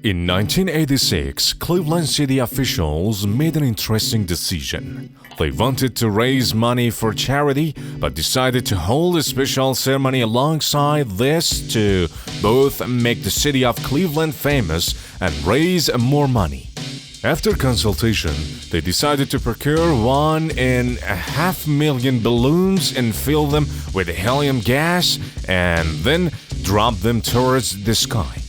In 1986, Cleveland city officials made an interesting decision. They wanted to raise money for charity, but decided to hold a special ceremony alongside this to both make the city of Cleveland famous and raise more money. After consultation, they decided to procure 1.5 million balloons and fill them with helium gas and then drop them towards the sky.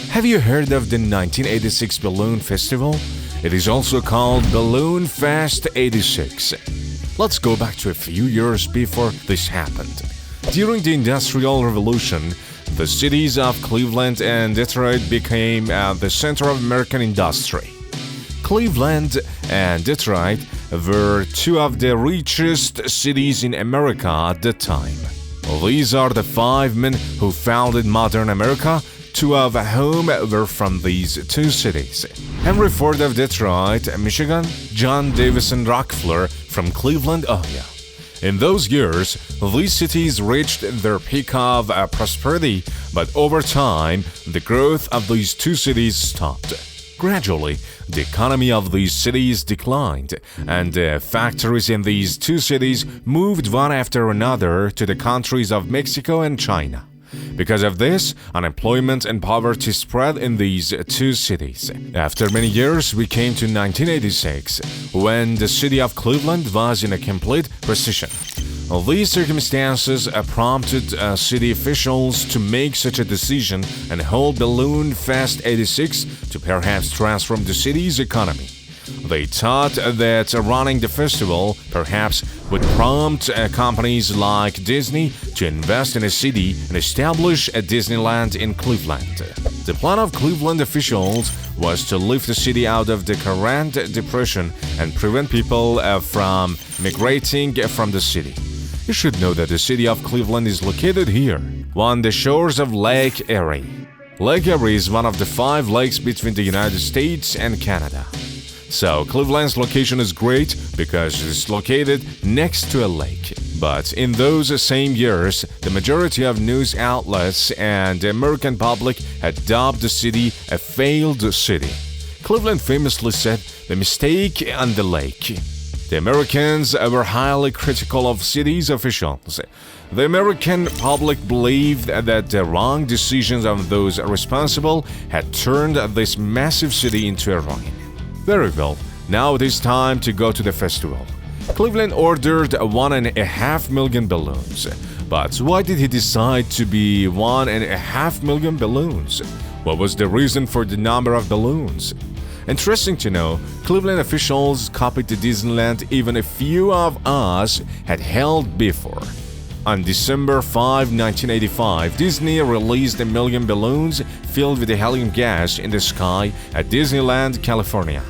Have you heard of the 1986 Balloon Festival? It is also called Balloonfest 86. Let's go back to a few years before this happened. During the Industrial Revolution, the cities of Cleveland and Detroit became the center of American industry. Cleveland and Detroit were two of the richest cities in America at the time. These are the 5 men who founded modern America, 2 of whom were from these 2 cities. Henry Ford of Detroit, Michigan, John Davison Rockefeller from Cleveland, Ohio. In those years, these cities reached their peak of prosperity, but over time, the growth of these 2 cities stopped. Gradually, the economy of these cities declined, and the factories in these 2 cities moved one after another to the countries of Mexico and China. Because of this, unemployment and poverty spread in these 2 cities. After many years, we came to 1986, when the city of Cleveland was in a complete recession. These circumstances prompted city officials to make such a decision and hold Balloonfest 86 to perhaps transform the city's economy. They thought that running the festival perhaps would prompt companies like Disney to invest in a city and establish a Disneyland in Cleveland. The plan of Cleveland officials was to lift the city out of the current depression and prevent people from migrating from the city. You should know that the city of Cleveland is located here, on the shores of Lake Erie. Lake Erie is one of the 5 lakes between the United States and Canada. So, Cleveland's location is great because it's located next to a lake. But in those same years, the majority of news outlets and the American public had dubbed the city a failed city. Cleveland famously said, "The mistake on the lake." The Americans were highly critical of city's officials. The American public believed that the wrong decisions of those responsible had turned this massive city into a ruin. Very well, now it is time to go to the festival. Cleveland ordered 1.5 million balloons. But why did he decide to be 1.5 million balloons? What was the reason for the number of balloons? Interesting to know, Cleveland officials copied the Disneyland even a few of us had held before. On December 5, 1985, Disney released 1 million balloons filled with helium gas in the sky at Disneyland, California.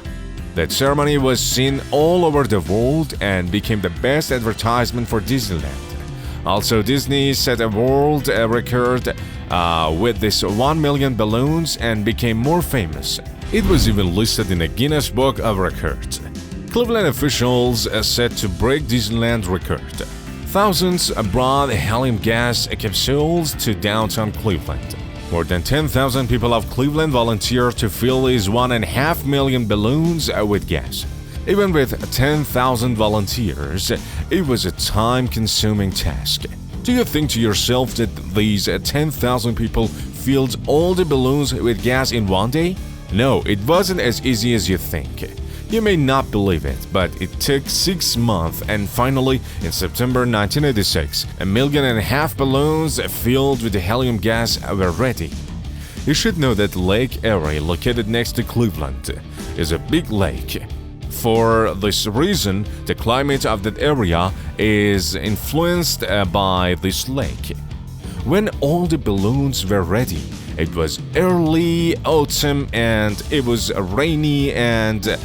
That ceremony was seen all over the world and became the best advertisement for Disneyland. Also, Disney set a world record with this 1 million balloons and became more famous. It was even listed in the Guinness Book of Records. Cleveland officials set to break Disneyland record. Thousands brought helium gas capsules to downtown Cleveland. More than 10,000 people of Cleveland volunteered to fill these 1.5 million balloons with gas. Even with 10,000 volunteers, it was a time-consuming task. Do you think to yourself that these 10,000 people filled all the balloons with gas in one day? No, it wasn't as easy as you think. You may not believe it, but it took 6 months, and finally, in September 1986, 1.5 million balloons filled with helium gas were ready. You should know that Lake Erie, located next to Cleveland, is a big lake. For this reason, the climate of that area is influenced by this lake. When all the balloons were ready, it was early autumn and it was a rainy and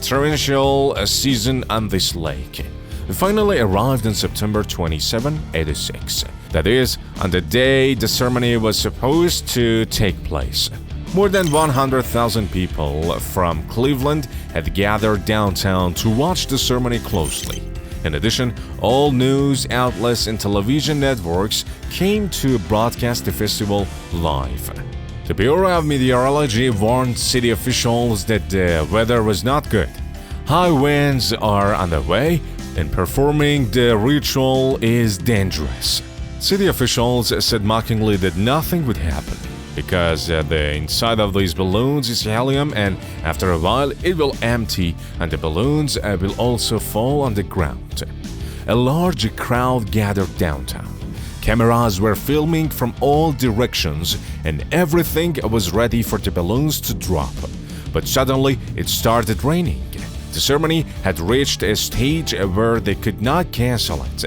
torrential season on this lake. We finally arrived on September 27, 86. That is, on the day the ceremony was supposed to take place. More than 100,000 people from Cleveland had gathered downtown to watch the ceremony closely. In addition, all news outlets and television networks came to broadcast the festival live. The Bureau of Meteorology warned city officials that the weather was not good. High winds are on the way, and performing the ritual is dangerous. City officials said mockingly that nothing would happen because the inside of these balloons is helium, and after a while it will empty and the balloons will also fall on the ground. A large crowd gathered downtown. Cameras were filming from all directions and everything was ready for the balloons to drop. But suddenly it started raining. The ceremony had reached a stage where they could not cancel it.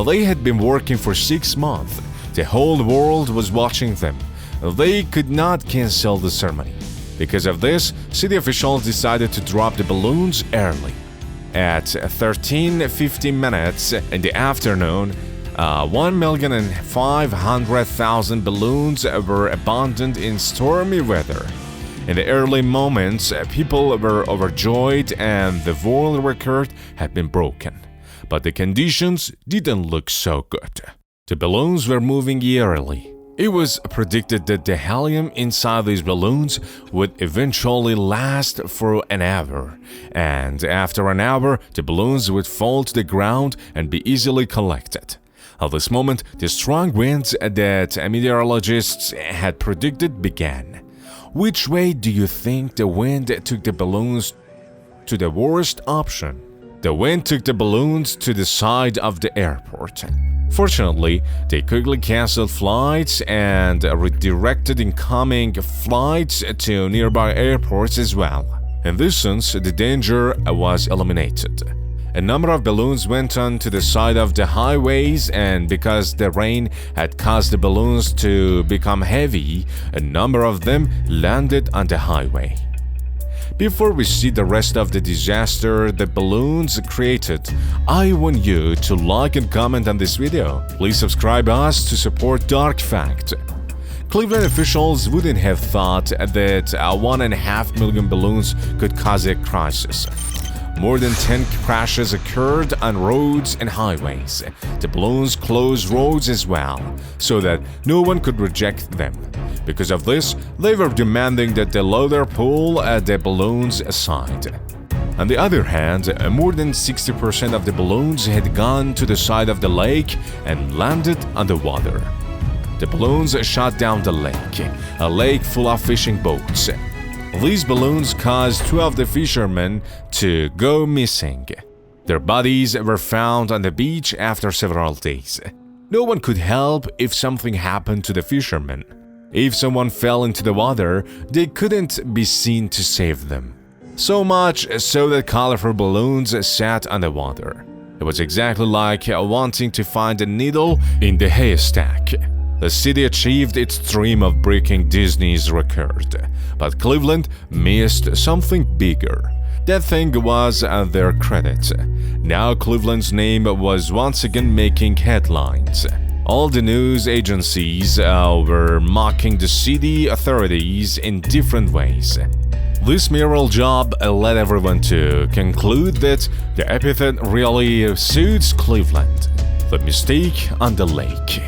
They had been working for 6 months. The whole world was watching them. They could not cancel the ceremony. Because of this, city officials decided to drop the balloons early. At 13:50 minutes in the afternoon, 1,500,000 balloons were abandoned in stormy weather. In the early moments, people were overjoyed and the world record had been broken. But the conditions didn't look so good. The balloons were moving eerily. It was predicted that the helium inside these balloons would eventually last for an hour, and after an hour, the balloons would fall to the ground and be easily collected. At this moment, the strong winds that meteorologists had predicted began. Which way do you think the wind took the balloons to? The worst option? The wind took the balloons to the side of the airport. Fortunately, they quickly canceled flights and redirected incoming flights to nearby airports as well. In this sense, the danger was eliminated. A number of balloons went on to the side of the highways, and because the rain had caused the balloons to become heavy, a number of them landed on the highway. Before we see the rest of the disaster the balloons created, I want you to like and comment on this video. Please subscribe us to support Dark Fact. Cleveland officials wouldn't have thought that 1.5 million balloons could cause a crisis. More than 10 crashes occurred on roads and highways. The balloons closed roads as well, so that no one could reject them. Because of this, they were demanding that the loader pull the balloons aside. On the other hand, more than 60% of the balloons had gone to the side of the lake and landed on the water. The balloons shot down the lake, a lake full of fishing boats. These balloons caused 2 of the fishermen to go missing. Their bodies were found on the beach after several days. No one could help if something happened to the fishermen. If someone fell into the water, they couldn't be seen to save them. So much so that colorful balloons sat on the water. It was exactly like wanting to find a needle in the haystack. The city achieved its dream of breaking Disney's record, but Cleveland missed something bigger. That thing was their credit. Now Cleveland's name was once again making headlines. All the news agencies were mocking the city authorities in different ways. This mayoral job led everyone to conclude that the epithet really suits Cleveland. The mistake on the lake.